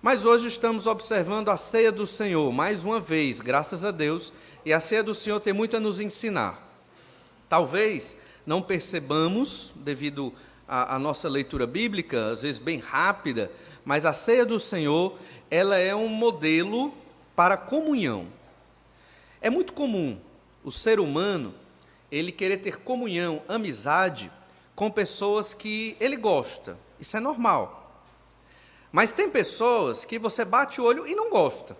Mas hoje estamos observando a ceia do Senhor, mais uma vez, graças a Deus, e a ceia do Senhor tem muito a nos ensinar. Talvez não percebamos, devido à nossa leitura bíblica, às vezes bem rápida, mas a ceia do Senhor, ela é um modelo para comunhão. É muito comum o ser humano, ele querer ter comunhão, amizade, com pessoas que ele gosta. Isso é normal. Mas tem pessoas que você bate o olho e não gosta.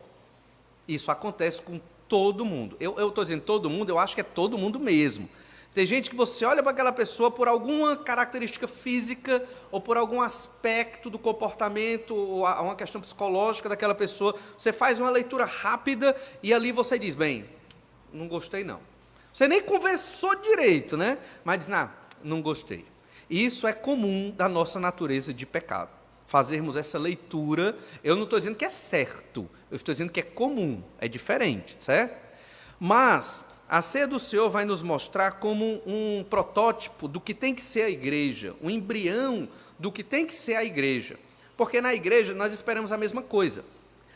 Isso acontece com todo mundo. Eu estou dizendo todo mundo, eu acho que é todo mundo mesmo. Tem gente que você olha para aquela pessoa por alguma característica física ou por algum aspecto do comportamento ou uma questão psicológica daquela pessoa. Você faz uma leitura rápida e ali você diz, bem, não gostei não. Você nem conversou direito, né? Mas diz, não gostei. Isso é comum da nossa natureza de pecado. Fazermos essa leitura, eu não estou dizendo que é certo, eu estou dizendo que é comum, é diferente, certo? Mas a ceia do Senhor vai nos mostrar como um protótipo do que tem que ser a igreja, um embrião do que tem que ser a igreja, porque na igreja nós esperamos a mesma coisa.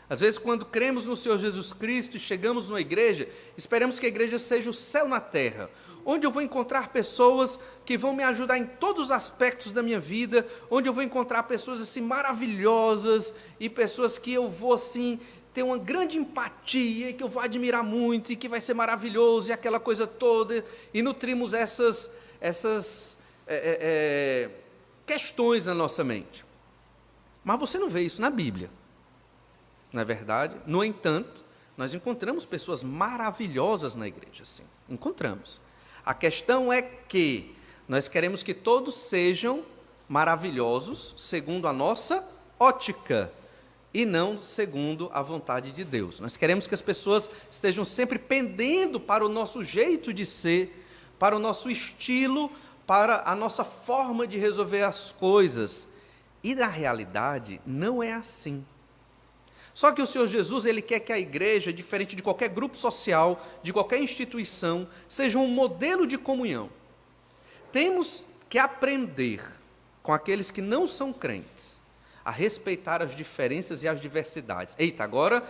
Às vezes, quando cremos no Senhor Jesus Cristo e chegamos na igreja, esperamos que a igreja seja o céu na terra, onde eu vou encontrar pessoas que vão me ajudar em todos os aspectos da minha vida, onde eu vou encontrar pessoas assim maravilhosas e pessoas que eu vou assim ter uma grande empatia e que eu vou admirar muito e que vai ser maravilhoso e aquela coisa toda, e nutrimos essas questões na nossa mente. Mas você não vê isso na Bíblia. Não é verdade? No entanto, nós encontramos pessoas maravilhosas na igreja, sim, encontramos. A questão é que nós queremos que todos sejam maravilhosos segundo a nossa ótica e não segundo a vontade de Deus. Nós queremos que as pessoas estejam sempre pendendo para o nosso jeito de ser, para o nosso estilo, para a nossa forma de resolver as coisas. E na realidade, não é assim. Só que o Senhor Jesus, Ele quer que a igreja, diferente de qualquer grupo social, de qualquer instituição, seja um modelo de comunhão. Temos que aprender com aqueles que não são crentes, a respeitar as diferenças e as diversidades. Eita, agora,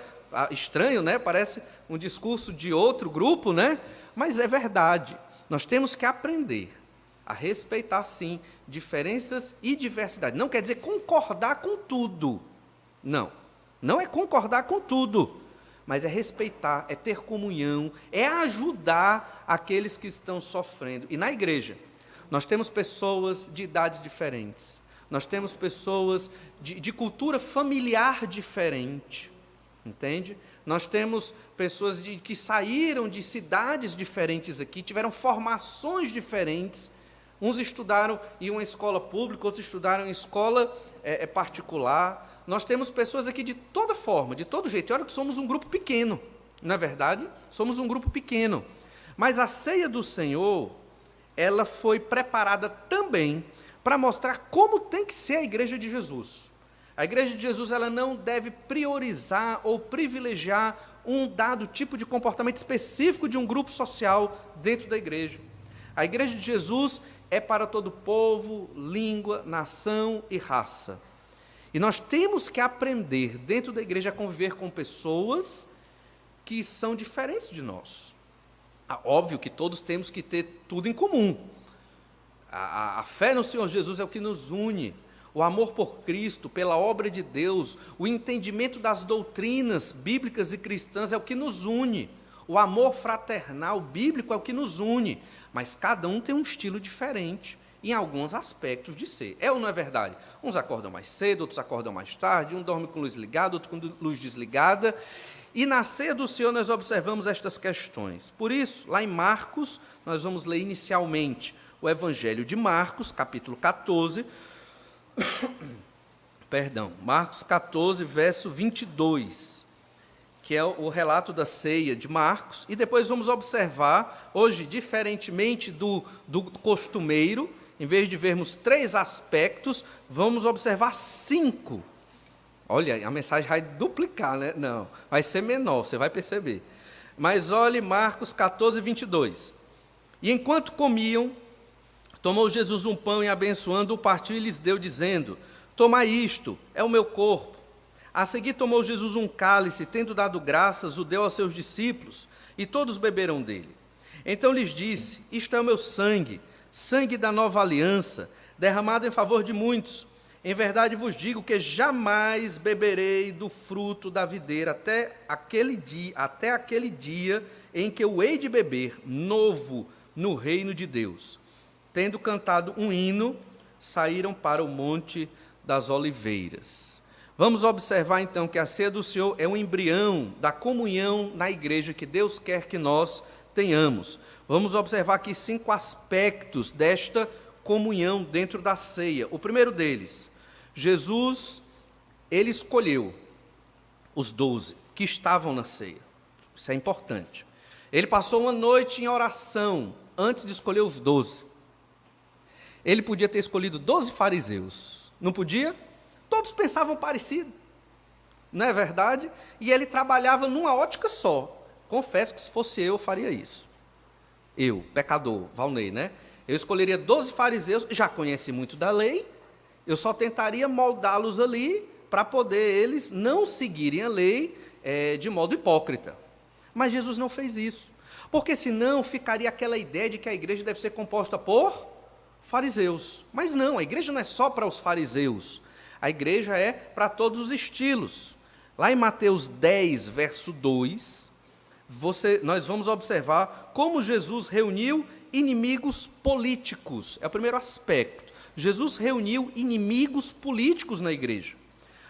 estranho, né? Parece um discurso de outro grupo, né? Mas é verdade. Nós temos que aprender a respeitar, sim, diferenças e diversidade. Não quer dizer concordar com tudo. Não é concordar com tudo, mas é respeitar, é ter comunhão, é ajudar aqueles que estão sofrendo. E na igreja, nós temos pessoas de idades diferentes, nós temos pessoas de cultura familiar diferente, entende? Nós temos pessoas que saíram de cidades diferentes aqui, tiveram formações diferentes. Uns estudaram em uma escola pública, outros estudaram em escola particular. Nós temos pessoas aqui de toda forma, de todo jeito. E olha que somos um grupo pequeno, não é verdade? Somos um grupo pequeno. Mas a ceia do Senhor, ela foi preparada também para mostrar como tem que ser a igreja de Jesus. A igreja de Jesus, ela não deve priorizar ou privilegiar um dado tipo de comportamento específico de um grupo social dentro da igreja. A igreja de Jesus é para todo povo, língua, nação e raça. E nós temos que aprender, dentro da igreja, a conviver com pessoas que são diferentes de nós. Óbvio que todos temos que ter tudo em comum. A fé no Senhor Jesus é o que nos une. O amor por Cristo, pela obra de Deus, o entendimento das doutrinas bíblicas e cristãs é o que nos une. O amor fraternal bíblico é o que nos une. Mas cada um tem um estilo diferente em alguns aspectos de ser. É ou não é verdade? Uns acordam mais cedo, outros acordam mais tarde, um dorme com luz ligada, outro com luz desligada. E na ceia do Senhor nós observamos estas questões. Por isso, lá em Marcos, nós vamos ler inicialmente o Evangelho de Marcos, capítulo 14. Marcos 14, verso 22. Que é o relato da ceia de Marcos. E depois vamos observar, hoje, diferentemente do costumeiro, em vez de vermos 3 aspectos, vamos observar 5. Olha, a mensagem vai duplicar, né? Não, vai ser menor, você vai perceber. Mas olhe Marcos 14, 22. E enquanto comiam, tomou Jesus um pão e abençoando-o, partiu e lhes deu, dizendo: tomai isto, é o meu corpo. A seguir tomou Jesus um cálice, tendo dado graças, o deu aos seus discípulos, e todos beberam dele. Então lhes disse: isto é o meu sangue, sangue da nova aliança, derramado em favor de muitos. Em verdade vos digo que jamais beberei do fruto da videira até aquele dia em que eu hei de beber novo no reino de Deus. Tendo cantado um hino, saíram para o Monte das Oliveiras. Vamos observar então que a ceia do Senhor é um embrião da comunhão na igreja que Deus quer que nós tenhamos. Vamos observar aqui 5 aspectos desta comunhão dentro da ceia. O primeiro deles, Jesus, ele escolheu os 12 que estavam na ceia. Isso é importante. Ele passou uma noite em oração antes de escolher os 12. Ele podia ter escolhido 12 fariseus. Não podia? Todos pensavam parecido. Não é verdade? E ele trabalhava numa ótica só. Confesso que se fosse eu faria isso. Eu, pecador, Valnei, né? Eu escolheria 12 fariseus, já conheci muito da lei, eu só tentaria moldá-los ali para poder eles não seguirem a lei de modo hipócrita. Mas Jesus não fez isso, porque senão ficaria aquela ideia de que a igreja deve ser composta por fariseus. Mas não, a igreja não é só para os fariseus, a igreja é para todos os estilos. Lá em Mateus 10, verso 2, nós vamos observar como Jesus reuniu inimigos políticos. É o primeiro aspecto. Jesus reuniu inimigos políticos na igreja.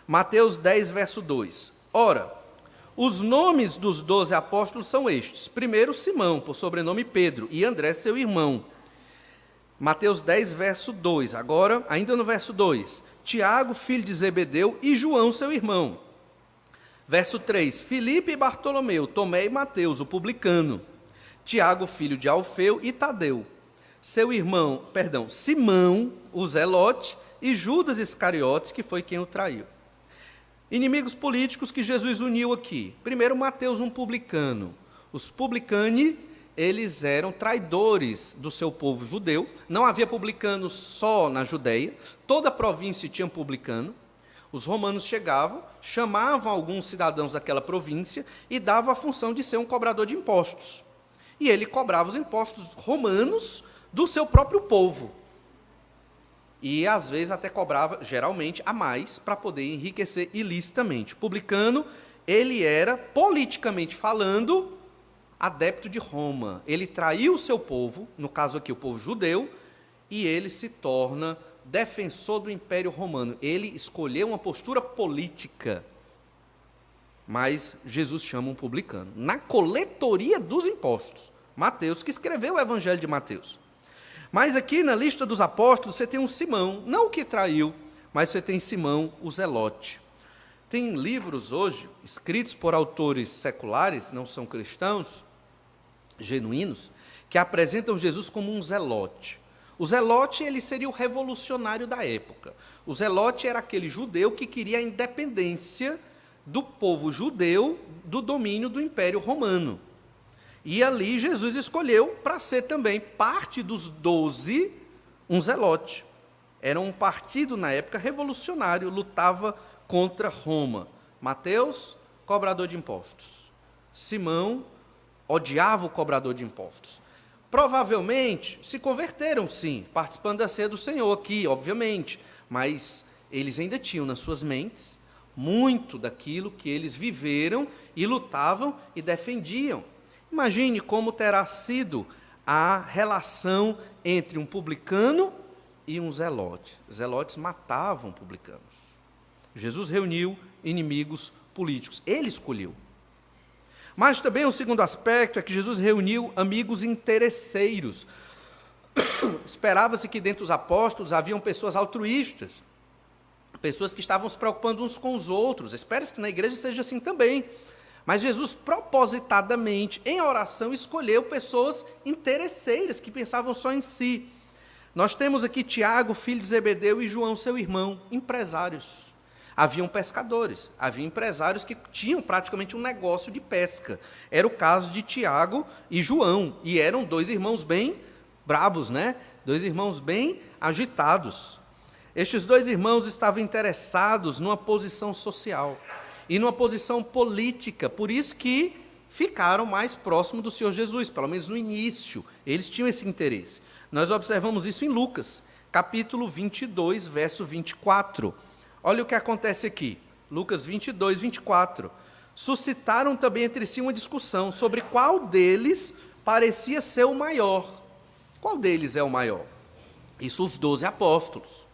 Mateus 10, verso 2. Ora, os nomes dos 12 apóstolos são estes. Primeiro, Simão, por sobrenome Pedro, e André, seu irmão. Mateus 10, verso 2. Agora, ainda no verso 2. Tiago, filho de Zebedeu, e João, seu irmão. Verso 3, Filipe e Bartolomeu, Tomé e Mateus, o publicano, Tiago, filho de Alfeu, e Tadeu, seu irmão, Simão, o Zelote, e Judas Iscariotes, que foi quem o traiu. Inimigos políticos que Jesus uniu aqui. Primeiro, Mateus, um publicano. Os publicani, eles eram traidores do seu povo judeu. Não havia publicano só na Judeia, toda a província tinha um publicano. Os romanos chegavam, chamavam alguns cidadãos daquela província e davam a função de ser um cobrador de impostos. E ele cobrava os impostos romanos do seu próprio povo. E, às vezes, até cobrava, geralmente, a mais, para poder enriquecer ilicitamente. O publicano, ele era, politicamente falando, adepto de Roma. Ele traiu o seu povo, no caso aqui o povo judeu, e ele se torna defensor do Império Romano. Ele escolheu uma postura política, mas Jesus chama um publicano. Na coletoria dos impostos, Mateus, que escreveu o Evangelho de Mateus. Mas aqui na lista dos apóstolos você tem um Simão, não o que traiu, mas você tem Simão, o Zelote. Tem livros hoje, escritos por autores seculares, não são cristãos, genuínos, que apresentam Jesus como um zelote. O zelote, ele seria o revolucionário da época. O zelote era aquele judeu que queria a independência do povo judeu do domínio do Império Romano. E ali Jesus escolheu para ser também parte dos 12, um zelote. Era um partido, na época, revolucionário, lutava contra Roma. Mateus, cobrador de impostos. Simão, odiava o cobrador de impostos. Provavelmente se converteram, sim, participando da ceia do Senhor aqui, obviamente, mas eles ainda tinham nas suas mentes muito daquilo que eles viveram e lutavam e defendiam. Imagine como terá sido a relação entre um publicano e um zelote. Zelotes matavam publicanos. Jesus reuniu inimigos políticos, ele escolheu. Mas também o segundo aspecto é que Jesus reuniu amigos interesseiros. Esperava-se que dentro dos apóstolos haviam pessoas altruístas, pessoas que estavam se preocupando uns com os outros. Espera-se que na igreja seja assim também. Mas Jesus, propositadamente, em oração, escolheu pessoas interesseiras, que pensavam só em si. Nós temos aqui Tiago, filho de Zebedeu, e João, seu irmão, empresários. Haviam pescadores, havia empresários que tinham praticamente um negócio de pesca. Era o caso de Tiago e João, e eram 2 irmãos bem brabos, né? 2 irmãos bem agitados. Estes dois irmãos estavam interessados numa posição social e numa posição política, por isso que ficaram mais próximos do Senhor Jesus, pelo menos no início, eles tinham esse interesse. Nós observamos isso em Lucas, capítulo 22, verso 24. Olha o que acontece aqui, Lucas 22, 24. Suscitaram também entre si uma discussão sobre qual deles parecia ser o maior. Qual deles é o maior? Isso os 12 apóstolos.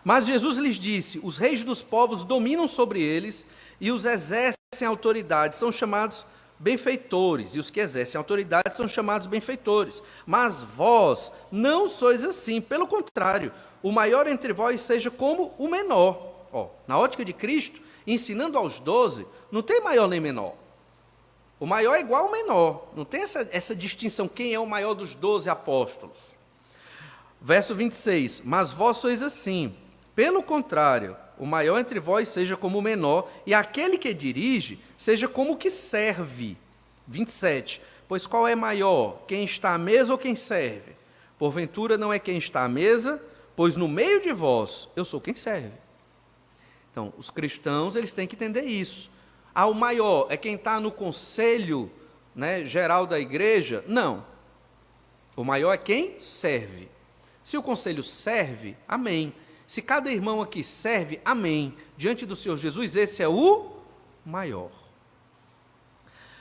Mas Jesus lhes disse: os reis dos povos dominam sobre eles, e os exercem autoridade são chamados benfeitores, e os que exercem autoridade são chamados benfeitores. Mas vós não sois assim, pelo contrário, o maior entre vós seja como o menor. Na ótica de Cristo, ensinando aos 12, não tem maior nem menor. O maior é igual ao menor, não tem essa distinção, quem é o maior dos 12 apóstolos. Verso 26, mas vós sois assim, pelo contrário, o maior entre vós seja como o menor, e aquele que dirige seja como o que serve. 27, pois qual é maior, quem está à mesa ou quem serve? Porventura não é quem está à mesa, pois no meio de vós eu sou quem serve. Então, os cristãos, eles têm que entender isso. O maior é quem está no conselho, geral da igreja? Não. O maior é quem serve. Se o conselho serve, amém. Se cada irmão aqui serve, amém. Diante do Senhor Jesus, esse é o maior.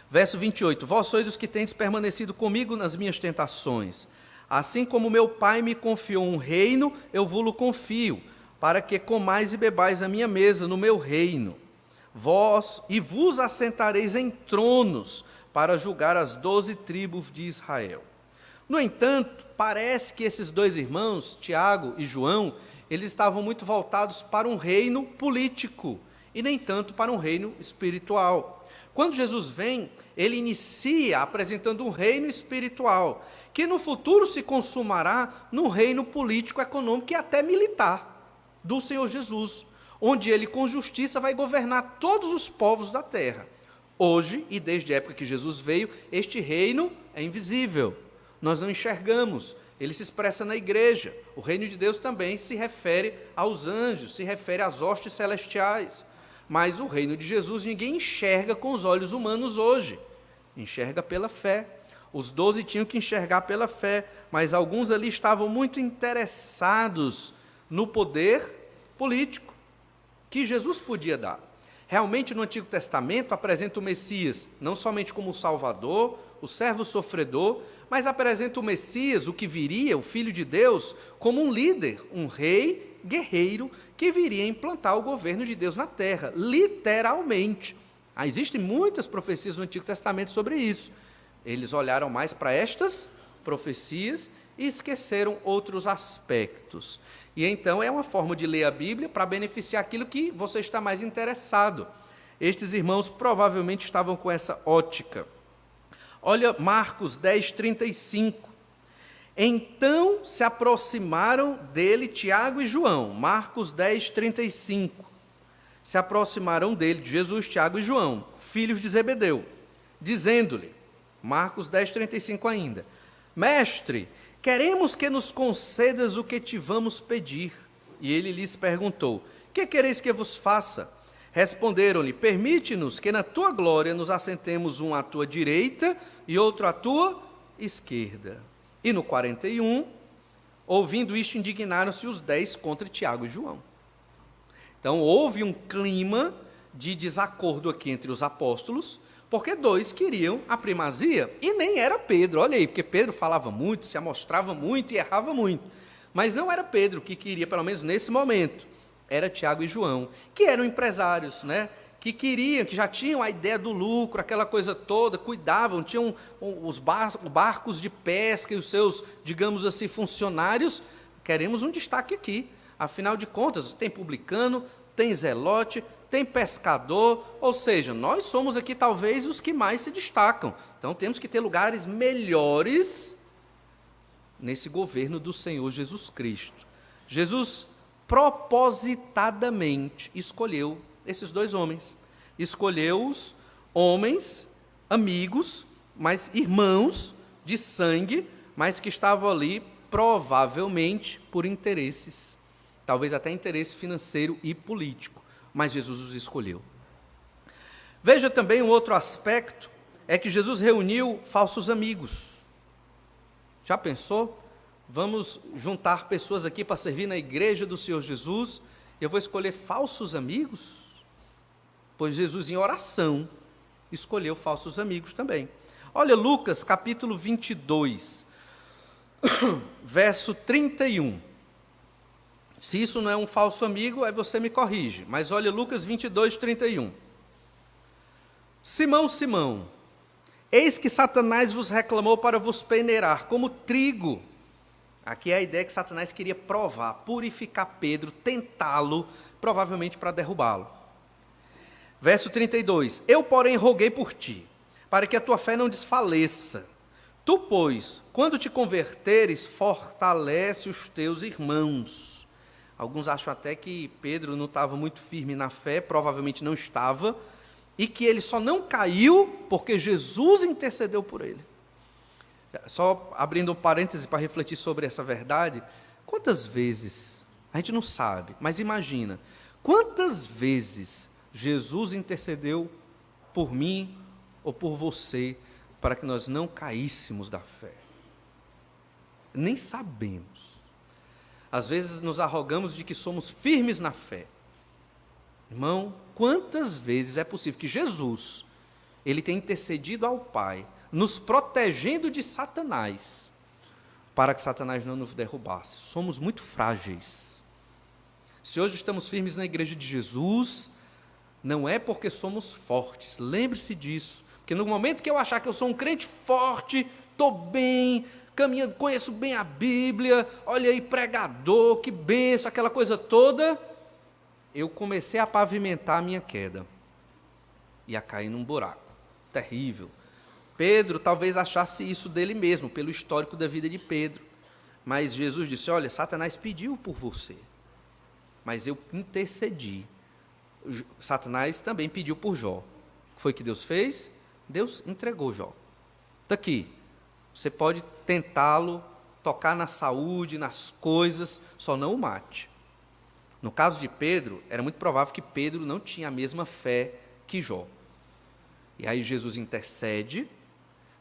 Verso 28, vós sois os que tendes permanecido comigo nas minhas tentações. Assim como meu Pai me confiou um reino, eu vos-lo confio, para que comais e bebais a minha mesa no meu reino. Vós e vos assentareis em tronos para julgar as 12 tribos de Israel. No entanto, parece que esses dois irmãos, Tiago e João, eles estavam muito voltados para um reino político e nem tanto para um reino espiritual. Quando Jesus vem, ele inicia apresentando um reino espiritual, que no futuro se consumará num reino político, econômico e até militar do Senhor Jesus, onde ele com justiça vai governar todos os povos da terra. Hoje, e desde a época que Jesus veio, este reino é invisível, nós não enxergamos, ele se expressa na igreja. O reino de Deus também se refere aos anjos, se refere às hostes celestiais, mas o reino de Jesus ninguém enxerga com os olhos humanos hoje, enxerga pela fé. Os 12 tinham que enxergar pela fé, mas alguns ali estavam muito interessados no poder político que Jesus podia dar. Realmente, no Antigo Testamento, apresenta o Messias não somente como o Salvador, o servo sofredor, mas apresenta o Messias, o que viria, o Filho de Deus, como um líder, um rei guerreiro, que viria implantar o governo de Deus na terra, literalmente. Existem muitas profecias no Antigo Testamento sobre isso. Eles olharam mais para estas profecias e esqueceram outros aspectos. E então é uma forma de ler a Bíblia para beneficiar aquilo que você está mais interessado. Estes irmãos provavelmente estavam com essa ótica. Olha Marcos 10, 35. Então se aproximaram dele Tiago e João. Marcos 10, 35. Se aproximaram dele, de Jesus, Tiago e João, filhos de Zebedeu, dizendo-lhe, Marcos 10, 35 ainda, Mestre, queremos que nos concedas o que te vamos pedir. E ele lhes perguntou, que quereis que vos faça? Responderam-lhe, permite-nos que na tua glória nos assentemos um à tua direita e outro à tua esquerda. E no 41, ouvindo isto, indignaram-se os 10 contra Tiago e João. Então houve um clima de desacordo aqui entre os apóstolos, porque 2 queriam a primazia, e nem era Pedro, olha aí, porque Pedro falava muito, se amostrava muito e errava muito, mas não era Pedro que queria, pelo menos nesse momento, era Tiago e João, que eram empresários, que queriam, que já tinham a ideia do lucro, aquela coisa toda, cuidavam, tinham os barcos de pesca e os seus, digamos assim, funcionários. Queremos um destaque aqui, afinal de contas, tem publicano, tem zelote, tem pescador, ou seja, nós somos aqui talvez os que mais se destacam, então temos que ter lugares melhores nesse governo do Senhor Jesus Cristo. Jesus propositadamente escolheu esses 2 homens, escolheu-os homens, amigos, mas irmãos de sangue, mas que estavam ali provavelmente por interesses. talvez até interesse financeiro e político, mas Jesus os escolheu. Veja também um outro aspecto, é que Jesus reuniu falsos amigos. Já pensou? Vamos juntar pessoas aqui para servir na igreja do Senhor Jesus, e eu vou escolher falsos amigos? Pois Jesus, em oração, escolheu falsos amigos também. Olha Lucas, capítulo 22, verso 31. Se isso não é um falso amigo, aí você me corrige. Mas olha Lucas 22, 31. Simão, Simão, eis que Satanás vos reclamou para vos peneirar, como trigo. Aqui é a ideia que Satanás queria provar, purificar Pedro, tentá-lo, provavelmente para derrubá-lo. Verso 32. Eu, porém, roguei por ti, para que a tua fé não desfaleça. Tu, pois, quando te converteres, fortalece os teus irmãos. Alguns acham até que Pedro não estava muito firme na fé, provavelmente não estava, e que ele só não caiu porque Jesus intercedeu por ele. Só abrindo um parêntese para refletir sobre essa verdade, quantas vezes, a gente não sabe, mas imagina, quantas vezes Jesus intercedeu por mim ou por você, para que nós não caíssemos da fé? Nem sabemos. Às vezes nos arrogamos de que somos firmes na fé. Irmão, quantas vezes é possível que Jesus, ele tenha intercedido ao Pai, nos protegendo de Satanás, para que Satanás não nos derrubasse? Somos muito frágeis. Se hoje estamos firmes na igreja de Jesus, não é porque somos fortes, lembre-se disso, porque no momento que eu achar que eu sou um crente forte, estou bem, caminhando, conheço bem a Bíblia, olha aí, pregador, que benção, aquela coisa toda, eu comecei a pavimentar a minha queda, e a cair num buraco terrível. Pedro talvez achasse isso dele mesmo, pelo histórico da vida de Pedro, mas Jesus disse, olha, Satanás pediu por você, mas eu intercedi. Satanás também pediu por Jó. O que foi que Deus fez? Deus entregou Jó. Está aqui. Você pode tentá-lo, tocar na saúde, nas coisas, só não o mate. No caso de Pedro, era muito provável que Pedro não tinha a mesma fé que Jó. E aí Jesus intercede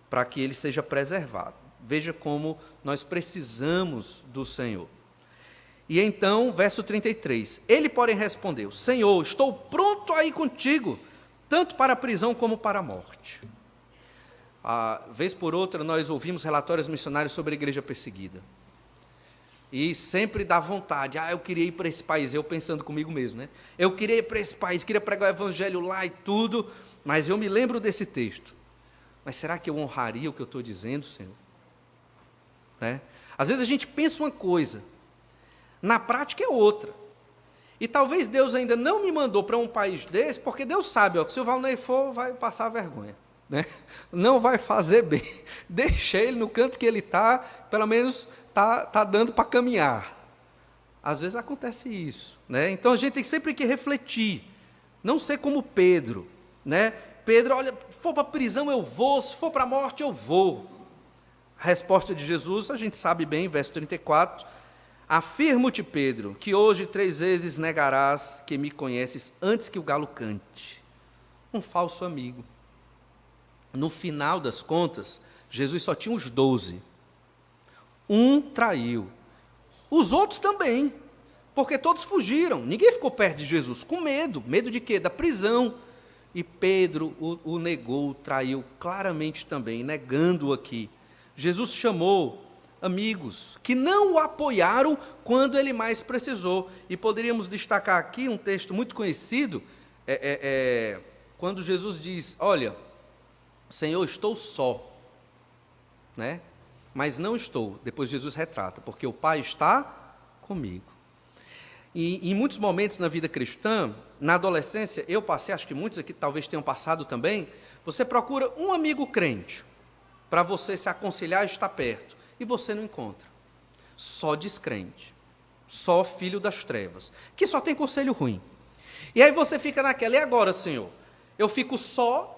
para que ele seja preservado. Veja como nós precisamos do Senhor. E então, verso 33, ele, porém, respondeu, Senhor, estou pronto a ir contigo, tanto para a prisão como para a morte. Vez por outra, nós ouvimos relatórios missionários sobre a igreja perseguida. E sempre dá vontade, eu queria ir para esse país, eu pensando comigo mesmo, né? Eu queria ir para esse país, queria pregar o evangelho lá e tudo, mas eu me lembro desse texto. Mas será que eu honraria o que eu estou dizendo, Senhor? Né? Às vezes a gente pensa uma coisa, na prática é outra. E talvez Deus ainda não me mandou para um país desse, porque Deus sabe, que se o Valnei for, vai passar vergonha. Né? Não vai fazer bem. Deixa ele no canto que ele está, pelo menos está dando para caminhar. Às vezes acontece isso. Né? Então a gente tem sempre que refletir. Não ser como Pedro. Né? Pedro, olha, se for para a prisão eu vou, se for para a morte eu vou. A resposta de Jesus, a gente sabe bem, verso 34, afirmo-te, Pedro, que hoje 3 vezes negarás que me conheces antes que o galo cante. Um falso amigo. No final das contas, Jesus só tinha os 12. Um traiu. Os outros também, porque todos fugiram. Ninguém ficou perto de Jesus, com medo. Medo de quê? Da prisão. E Pedro o negou, traiu claramente também, negando-o aqui. Jesus chamou amigos que não o apoiaram quando ele mais precisou. E poderíamos destacar aqui um texto muito conhecido, quando Jesus diz, olha, Senhor, estou só, né? Mas não estou. Depois Jesus retrata, porque o Pai está comigo. E em muitos momentos na vida cristã, na adolescência, eu passei, acho que muitos aqui talvez tenham passado também, você procura um amigo crente, para você se aconselhar e estar perto, e você não encontra. Só descrente, só filho das trevas, que só tem conselho ruim. E aí você fica naquela, e agora, Senhor? Eu fico só,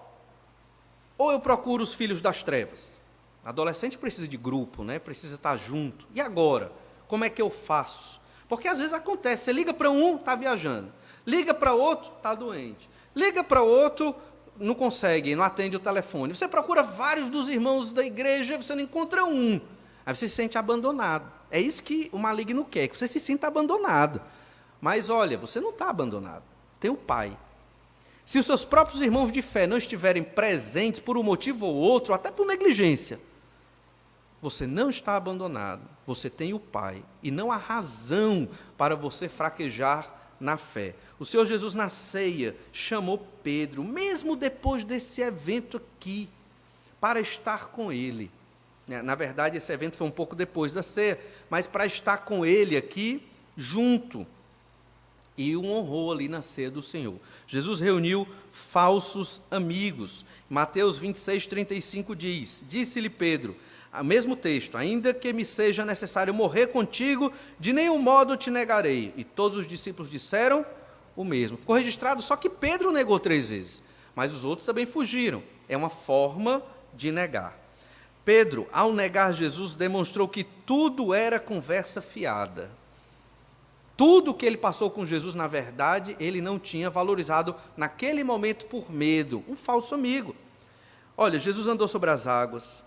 ou eu procuro os filhos das trevas? Adolescente precisa de grupo, né? Precisa estar junto. E agora? Como é que eu faço? Porque às vezes acontece, você liga para um, está viajando. Liga para outro, está doente. Liga para outro, não consegue, não atende o telefone. Você procura vários dos irmãos da igreja, você não encontra um. Aí você se sente abandonado. É isso que o maligno quer, que você se sinta abandonado. Mas olha, você não está abandonado. Tem o Pai. Se os seus próprios irmãos de fé não estiverem presentes por um motivo ou outro, até por negligência, você não está abandonado. Você tem o Pai. E não há razão para você fraquejar na fé. O Senhor Jesus, na ceia, chamou Pedro, mesmo depois desse evento aqui, para estar com ele. Na verdade, esse evento foi um pouco depois da ceia, mas para estar com ele aqui, junto. E o honrou ali na ceia do Senhor. Jesus reuniu falsos amigos. Mateus 26, 35 diz, disse-lhe Pedro, o mesmo texto, ainda que me seja necessário morrer contigo, de nenhum modo te negarei. E todos os discípulos disseram o mesmo. Ficou registrado só que Pedro negou 3 vezes, mas os outros também fugiram. É uma forma de negar. Pedro, ao negar Jesus, demonstrou que tudo era conversa fiada. Tudo que ele passou com Jesus, na verdade, ele não tinha valorizado naquele momento por medo. Um falso amigo. Olha, Jesus andou sobre as águas.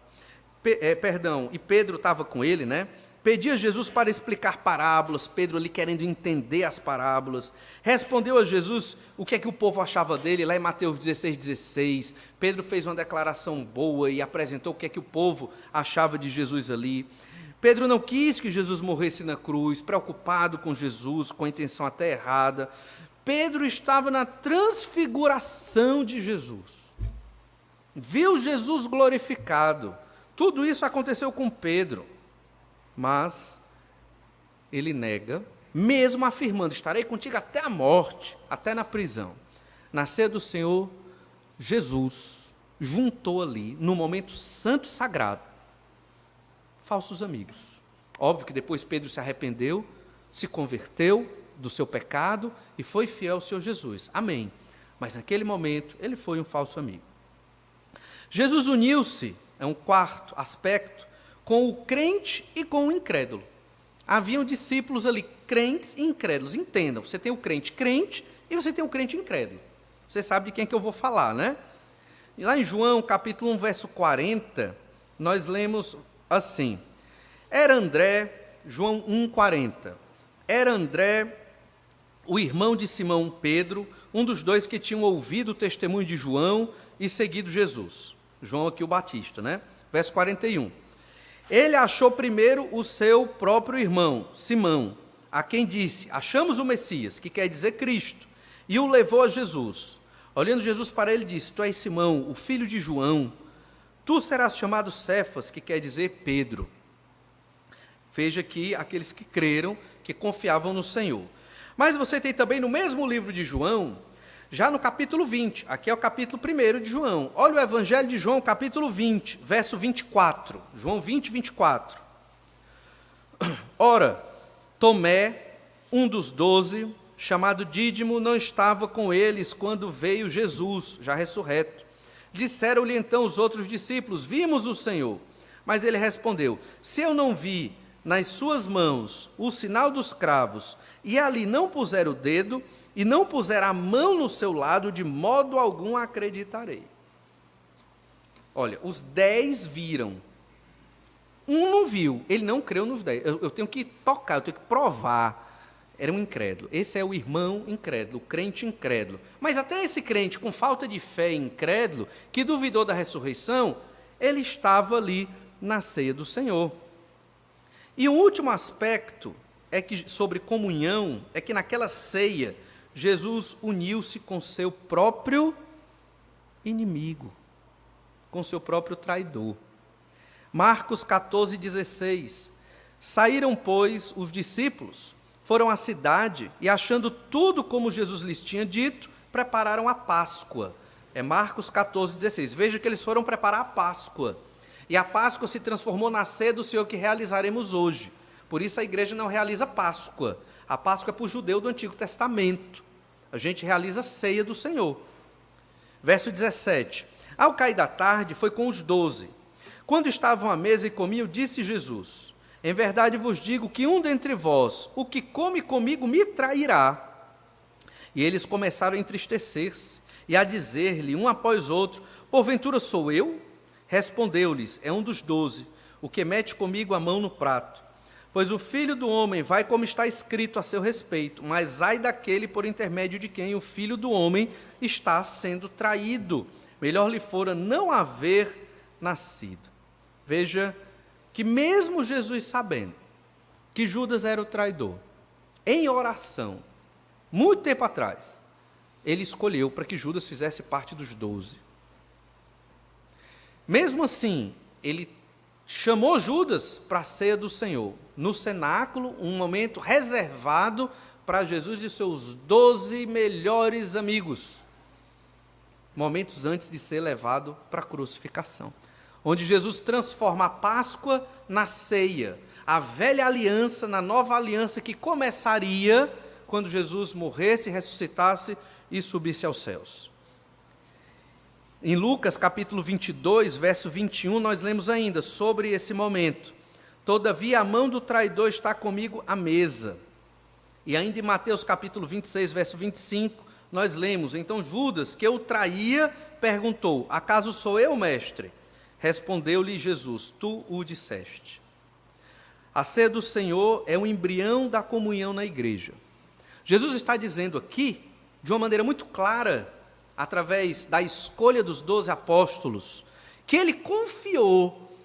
E Pedro estava com ele, né? Pedia a Jesus para explicar parábolas, Pedro ali querendo entender as parábolas. Respondeu a Jesus o que é que o povo achava dele, lá em Mateus 16, 16. Pedro fez uma declaração boa e apresentou o que é que o povo achava de Jesus ali. Pedro não quis que Jesus morresse na cruz, preocupado com Jesus, com a intenção até errada. Pedro estava na transfiguração de Jesus. Viu Jesus glorificado. Tudo isso aconteceu com Pedro, mas ele nega, mesmo afirmando, estarei contigo até a morte, até na prisão. Na ceia do Senhor, Jesus juntou ali, no momento santo e sagrado, falsos amigos. Óbvio que depois Pedro se arrependeu, se converteu do seu pecado e foi fiel ao Senhor Jesus. Amém. Mas naquele momento, ele foi um falso amigo. Jesus uniu-se, é um quarto aspecto, com o crente e com o incrédulo. Haviam discípulos ali, crentes e incrédulos. Entendam, você tem o crente crente e você tem o crente incrédulo. Você sabe de quem é que eu vou falar, né? E lá em João, capítulo 1, verso 40, nós lemos assim. Era André, João 1, 40. Era André, o irmão de Simão Pedro, um dos dois que tinham ouvido o testemunho de João e seguido Jesus. João aqui o Batista, né? Verso 41. Ele achou primeiro o seu próprio irmão, Simão, a quem disse, achamos o Messias, que quer dizer Cristo, e o levou a Jesus. Olhando Jesus para ele, disse, tu és Simão, o filho de João, tu serás chamado Cefas, que quer dizer Pedro. Veja aqui aqueles que creram, que confiavam no Senhor. Mas você tem também no mesmo livro de João, já no capítulo 20, aqui é o capítulo 1 de João. Olha o Evangelho de João, capítulo 20, verso 24. João 20, 24. Ora, Tomé, um dos 12, chamado Dídimo, não estava com eles quando veio Jesus, já ressurreto. Disseram-lhe então os outros discípulos, vimos o Senhor. Mas ele respondeu, se eu não vi nas suas mãos o sinal dos cravos, e ali não puser o dedo, e não puser a mão no seu lado, de modo algum acreditarei. Olha, os 10 viram. Um não viu, ele não creu nos 10. Eu tenho que tocar, eu tenho que provar. Era um incrédulo. Esse é o irmão incrédulo, o crente incrédulo. Mas até esse crente com falta de fé e incrédulo, que duvidou da ressurreição, ele estava ali na ceia do Senhor. E o último aspecto é que, sobre comunhão, é que naquela ceia, Jesus uniu-se com seu próprio inimigo, com seu próprio traidor. Marcos 14, 16. Saíram, pois, os discípulos, foram à cidade e, achando tudo como Jesus lhes tinha dito, prepararam a Páscoa. É Marcos 14, 16. Veja que eles foram preparar a Páscoa. E a Páscoa se transformou na ceia do Senhor que realizaremos hoje. Por isso a igreja não realiza Páscoa. A Páscoa é para o judeu do Antigo Testamento. A gente realiza a ceia do Senhor. Verso 17. Ao cair da tarde, foi com os 12. Quando estavam à mesa e comiam, disse Jesus, Em verdade vos digo que um dentre vós, o que come comigo, me trairá. E eles começaram a entristecer-se e a dizer-lhe, um após outro, porventura sou eu? Respondeu-lhes, é um dos 12, o que mete comigo a mão no prato. Pois o Filho do Homem vai como está escrito a seu respeito, mas ai daquele por intermédio de quem o Filho do Homem está sendo traído. Melhor lhe fora não haver nascido. Veja que mesmo Jesus sabendo que Judas era o traidor, em oração, muito tempo atrás, ele escolheu para que Judas fizesse parte dos 12. Mesmo assim, ele chamou Judas para a ceia do Senhor, no cenáculo, um momento reservado para Jesus e seus 12 melhores amigos, momentos antes de ser levado para a crucificação, onde Jesus transforma a Páscoa na ceia, a velha aliança na nova aliança que começaria quando Jesus morresse, ressuscitasse e subisse aos céus. Em Lucas capítulo 22, verso 21, nós lemos ainda sobre esse momento. Todavia a mão do traidor está comigo à mesa. E ainda em Mateus capítulo 26, verso 25, nós lemos, então Judas, que o traía, perguntou, acaso sou eu, mestre? Respondeu-lhe Jesus, tu o disseste. A ceia do Senhor é o embrião da comunhão na igreja. Jesus está dizendo aqui, de uma maneira muito clara, através da escolha dos 12 apóstolos, que ele confiou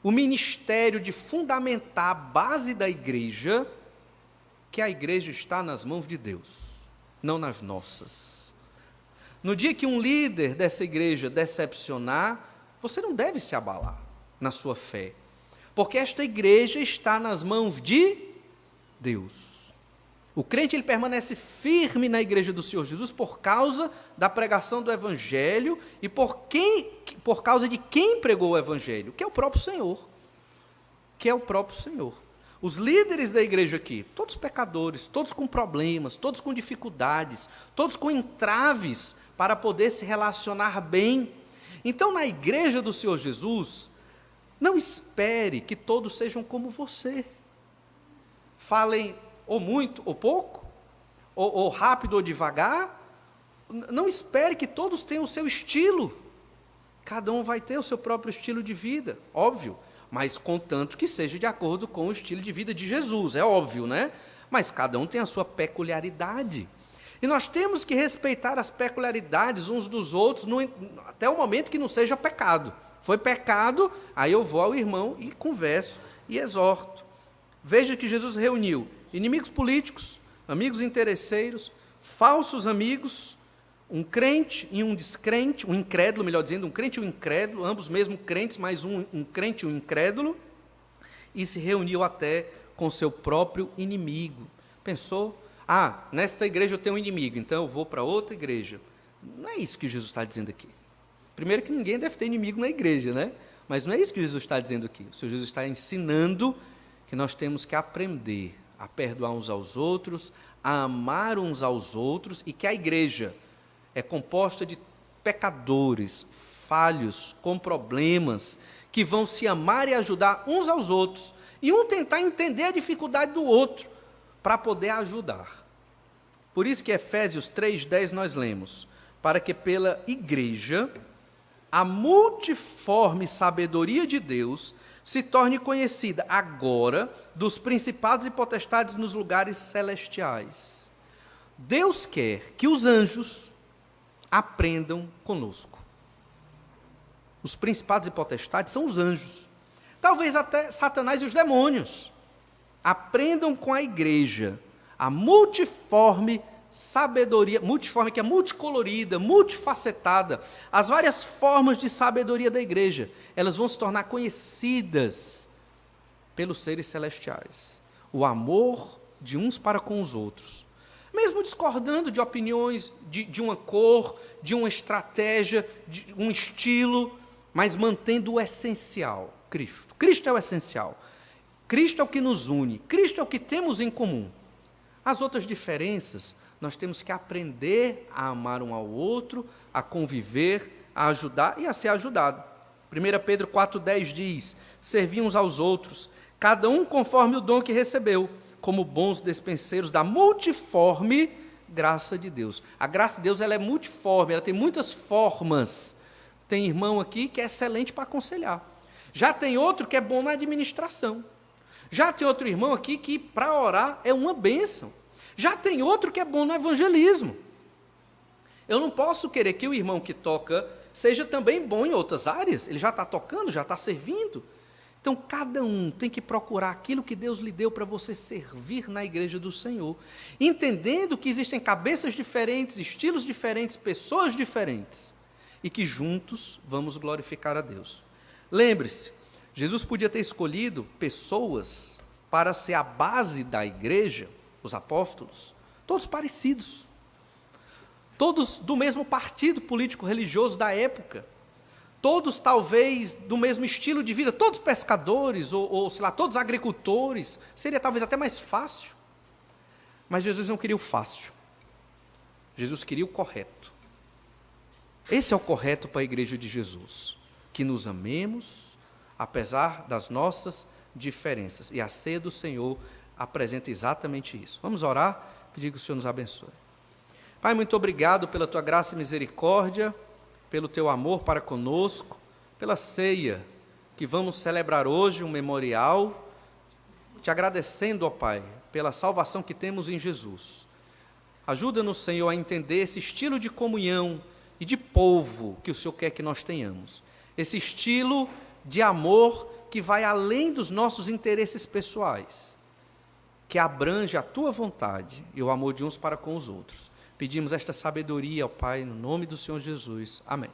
o ministério de fundamentar a base da igreja, que a igreja está nas mãos de Deus, não nas nossas. No dia que um líder dessa igreja decepcionar, você não deve se abalar na sua fé, porque esta igreja está nas mãos de Deus. O crente ele permanece firme na igreja do Senhor Jesus por causa da pregação do Evangelho e por causa de quem pregou o Evangelho, que é o próprio Senhor. Que é o próprio Senhor. Os líderes da igreja aqui, todos pecadores, todos com problemas, todos com dificuldades, todos com entraves para poder se relacionar bem. Então, na igreja do Senhor Jesus, não espere que todos sejam como você. Falem ou muito ou pouco, ou rápido ou devagar. Não espere que todos tenham o seu estilo. Cada um vai ter o seu próprio estilo de vida, óbvio, mas contanto que seja de acordo com o estilo de vida de Jesus, é óbvio, né? Mas cada um tem a sua peculiaridade. E nós temos que respeitar as peculiaridades uns dos outros, até o momento que não seja pecado. Foi pecado, aí eu vou ao irmão e converso e exorto. Veja que Jesus reuniu inimigos políticos, amigos interesseiros, falsos amigos, um crente e um descrente, um incrédulo, melhor dizendo, um crente e um incrédulo, ambos mesmo crentes, mas um crente e um incrédulo, e se reuniu até com seu próprio inimigo. Pensou, nesta igreja eu tenho um inimigo, então eu vou para outra igreja. Não é isso que Jesus está dizendo aqui. Primeiro que ninguém deve ter inimigo na igreja, né? Mas não é isso que Jesus está dizendo aqui. O Senhor Jesus está ensinando que nós temos que aprender a perdoar uns aos outros, a amar uns aos outros, e que a igreja é composta de pecadores, falhos, com problemas, que vão se amar e ajudar uns aos outros, e um tentar entender a dificuldade do outro, para poder ajudar. Por isso que Efésios 3,10 nós lemos, para que pela igreja, a multiforme sabedoria de Deus se torne conhecida agora dos principados e potestades nos lugares celestiais. Deus quer que os anjos aprendam conosco. Os principados e potestades são os anjos. Talvez até Satanás e os demônios aprendam com a igreja a multiforme sabedoria, multiforme que é multicolorida, multifacetada, as várias formas de sabedoria da igreja, elas vão se tornar conhecidas pelos seres celestiais. O amor de uns para com os outros, mesmo discordando de opiniões, de uma cor, de uma estratégia, de um estilo, mas mantendo o essencial, Cristo. Cristo é o essencial. Cristo é o que nos une, Cristo é o que temos em comum. As outras diferenças, nós temos que aprender a amar um ao outro, a conviver, a ajudar e a ser ajudado. 1 Pedro 4,10 diz, servi uns aos outros, cada um conforme o dom que recebeu, como bons despenseiros da multiforme graça de Deus. A graça de Deus ela é multiforme, ela tem muitas formas. Tem irmão aqui que é excelente para aconselhar. Já tem outro que é bom na administração. Já tem outro irmão aqui que para orar é uma bênção. Já tem outro que é bom no evangelismo. Eu não posso querer que o irmão que toca seja também bom em outras áreas. Ele já está tocando, já está servindo. Então, cada um tem que procurar aquilo que Deus lhe deu para você servir na igreja do Senhor, entendendo que existem cabeças diferentes, estilos diferentes, pessoas diferentes, e que juntos vamos glorificar a Deus. Lembre-se, Jesus podia ter escolhido pessoas para ser a base da igreja, os apóstolos, todos parecidos, todos do mesmo partido político-religioso da época, todos talvez do mesmo estilo de vida, todos pescadores, ou sei lá, todos agricultores, seria talvez até mais fácil. Mas Jesus não queria o fácil, Jesus queria o correto. Esse é o correto para a igreja de Jesus, que nos amemos, apesar das nossas diferenças, e a ceia do Senhor apresenta exatamente isso. Vamos orar, pedir que o Senhor nos abençoe. Pai, muito obrigado pela tua graça e misericórdia, pelo teu amor para conosco, pela ceia que vamos celebrar hoje, um memorial, te agradecendo, ó Pai, pela salvação que temos em Jesus. Ajuda-nos, Senhor, a entender esse estilo de comunhão e de povo que o Senhor quer que nós tenhamos. Esse estilo de amor que vai além dos nossos interesses pessoais, que abrange a tua vontade e o amor de uns para com os outros. Pedimos esta sabedoria ao Pai, no nome do Senhor Jesus. Amém.